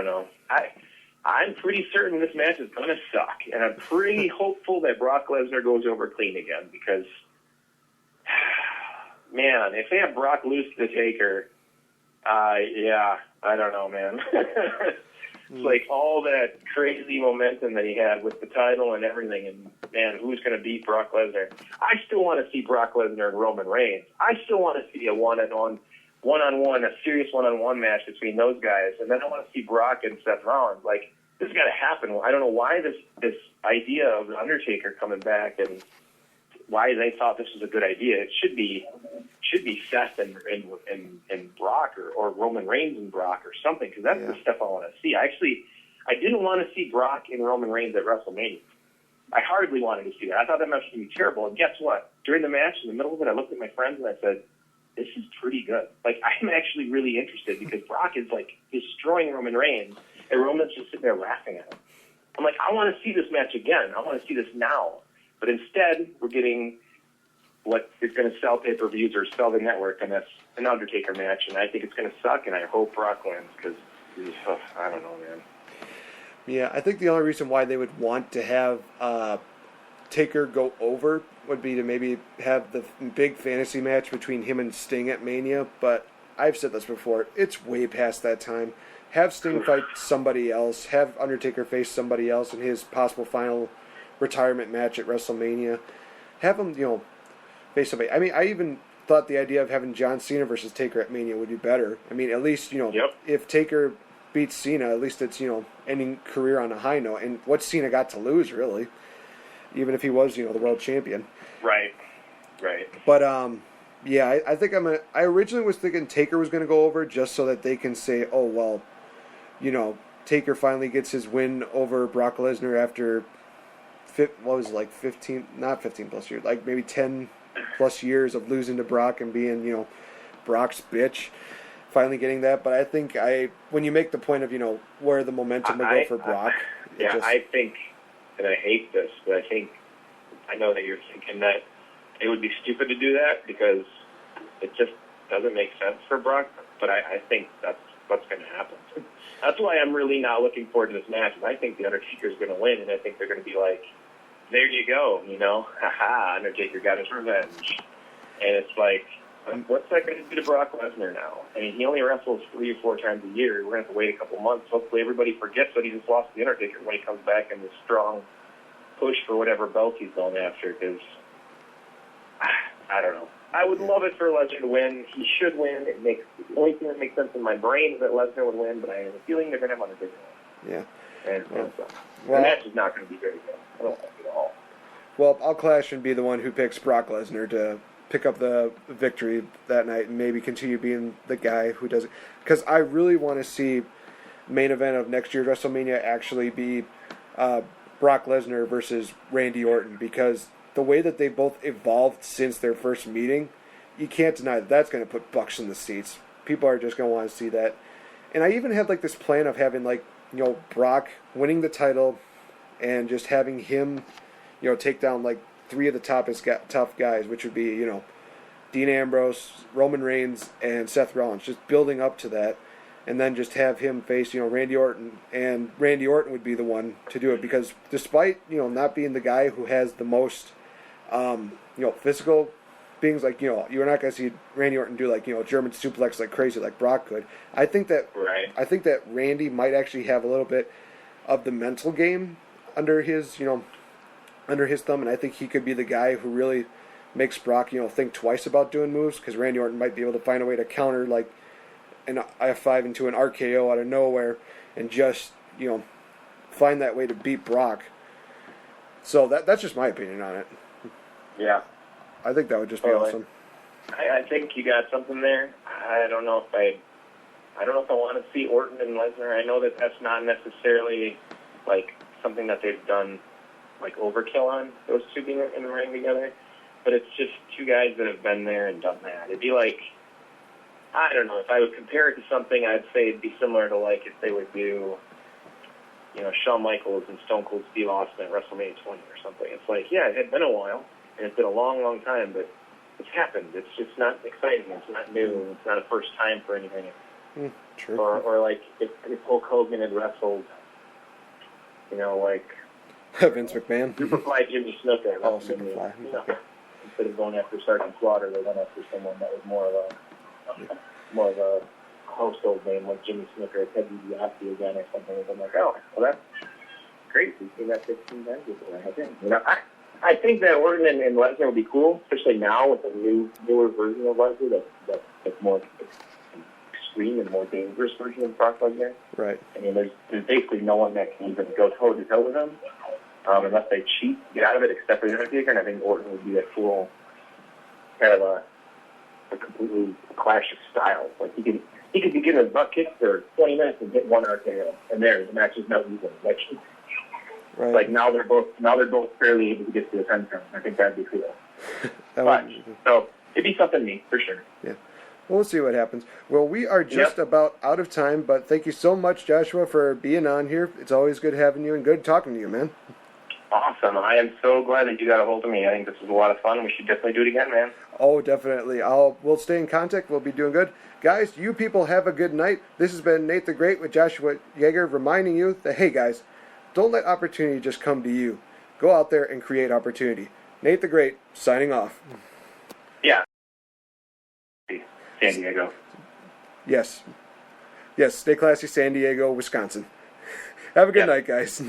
don't know. I'm pretty certain this match is going to suck, and I'm pretty hopeful that Brock Lesnar goes over clean again because, man, if they have Brock lose to the Taker, yeah, I don't know, man. It's like all that crazy momentum that he had with the title and everything, and, man, who's going to beat Brock Lesnar? I still want to see Brock Lesnar and Roman Reigns. I still want to see a one-on-one, a serious one-on-one match between those guys, and then I want to see Brock and Seth Rollins. Like, this has got to happen. I don't know why this idea of The Undertaker coming back and why they thought this was a good idea. It should be Seth and Brock or Roman Reigns and Brock or something, because that's the stuff I want to see. I didn't want to see Brock and Roman Reigns at WrestleMania. I hardly wanted to see that. I thought that match was going to be terrible. And guess what? During the match, in the middle of it, I looked at my friends and I said, this is pretty good. Like, I'm actually really interested because Brock is, like, destroying Roman Reigns, and Roman's just sitting there laughing at him. I'm like, I want to see this match again. I want to see this now. But instead, we're getting what is going to sell pay-per-views or sell the network, and that's an Undertaker match, and I think it's going to suck, and I hope Brock wins because, I don't know, man. Yeah, I think the only reason why they would want to have Taker go over would be to maybe have the big fantasy match between him and Sting at Mania, but I've said this before, it's way past that time. Have Sting fight somebody else, have Undertaker face somebody else in his possible final retirement match at WrestleMania. Have him, face somebody. I mean, I even thought the idea of having John Cena versus Taker at Mania would be better. I mean, at least, if Taker beats Cena, at least it's, ending career on a high note. And what Cena got to lose, really, even if he was, the world champion. Right. But, yeah, I think I originally was thinking Taker was going to go over just so that they can say, oh, well, Taker finally gets his win over Brock Lesnar after, 15 plus years, like maybe 10 plus years of losing to Brock and being, Brock's bitch, finally getting that. But I think when you make the point of, where the momentum will go for Brock. I think, and I hate this, but I know that you're thinking that it would be stupid to do that because it just doesn't make sense for Brock, but I think that's what's going to happen. That's why I'm really not looking forward to this match. I think The Undertaker's going to win, and I think they're going to be like, there you go, ha-ha, Undertaker got his revenge. And it's like, what's that going to do to Brock Lesnar now? I mean, he only wrestles 3 or 4 times a year. We're going to have to wait a couple months. Hopefully everybody forgets that he just lost to The Undertaker when he comes back in this strong push for whatever belt he's going after, because I don't know. I would love it for Lesnar to win. He should win. The only thing that makes sense in my brain is that Lesnar would win, but I have a feeling they're going to have Undertaker win. Yeah. And the match is not going to be very good. I don't think at all. Well, I'll clash and be the one who picks Brock Lesnar to pick up the victory that night and maybe continue being the guy who does it. Because I really want to see main event of next year's WrestleMania actually be Brock Lesnar versus Randy Orton, because the way that they both evolved since their first meeting, you can't deny that that's going to put bucks in the seats. People are just going to want to see that. And I even had like this plan of having Brock winning the title and just having him, take down like 3 of the tough guys, which would be, Dean Ambrose, Roman Reigns, and Seth Rollins, just building up to that. And then just have him face, Randy Orton. And Randy Orton would be the one to do it, because despite, not being the guy who has the most, physical beings, like, you're not going to see Randy Orton do, like, German suplex like crazy like Brock could. I think that Randy might actually have a little bit of the mental game under his thumb, and I think he could be the guy who really makes Brock, think twice about doing moves, because Randy Orton might be able to find a way to counter, like, an F5 into an RKO out of nowhere and just, find that way to beat Brock. So that's just my opinion on it. Yeah. I think that would just be awesome. I think you got something there. I don't know if I want to see Orton and Lesnar. I know that that's not necessarily like something that they've done like overkill on, those two being in the ring together, but it's just two guys that have been there and done that. It'd be like, I don't know, if I would compare it to something, I'd say it'd be similar to like if they would do, Shawn Michaels and Stone Cold Steve Austin at WrestleMania 20 or something. It's like, yeah, it had been a while, and it's been a long, long time, but it's happened. It's just not exciting. It's not new. It's not a first time for anything. Sure. Or like if Hulk Hogan had wrestled, you know, like Vince McMahon. Superfly Jimmy Snuka. Oh, Superfly. You know, instead of going after Sergeant Slaughter, they went after someone that was more of a household name like Jimmy Snuka or Ted DiBiase again or something. And I'm like, oh, well, that's great. We've seen that 15 times before. I think. You know, I think that Orton and Lesnar would be cool, especially now with the newer version of Lesnar that's more extreme and more dangerous version of Brock Lesnar. Right. I mean, there's basically no one that can even go toe-to-toe with him unless they cheat, get out of it, except for the Undertaker, and I think Orton would be that cool kind of a completely clash of styles. Like, he could be getting his butt kicked for 20 minutes and get one RKO, and there, the match is not even. Right. Like, now they're both fairly able to get to the 10 count. I think that'd be cool. So, it'd be something neat, for sure. Yeah. We'll see what happens. Well, we are just about out of time, but thank you so much, Joshua, for being on here. It's always good having you and good talking to you, man. Awesome. I am so glad that you got a hold of me. I think this was a lot of fun. We should definitely do it again, man. Oh, definitely. We'll stay in contact. We'll be doing good. Guys, you people have a good night. This has been Nate the Great with Joshua Yaeger reminding you that, hey, guys, don't let opportunity just come to you. Go out there and create opportunity. Nate the Great, signing off. Yeah. San Diego. Yes. Yes, stay classy, San Diego, Wisconsin. Have a good night, guys.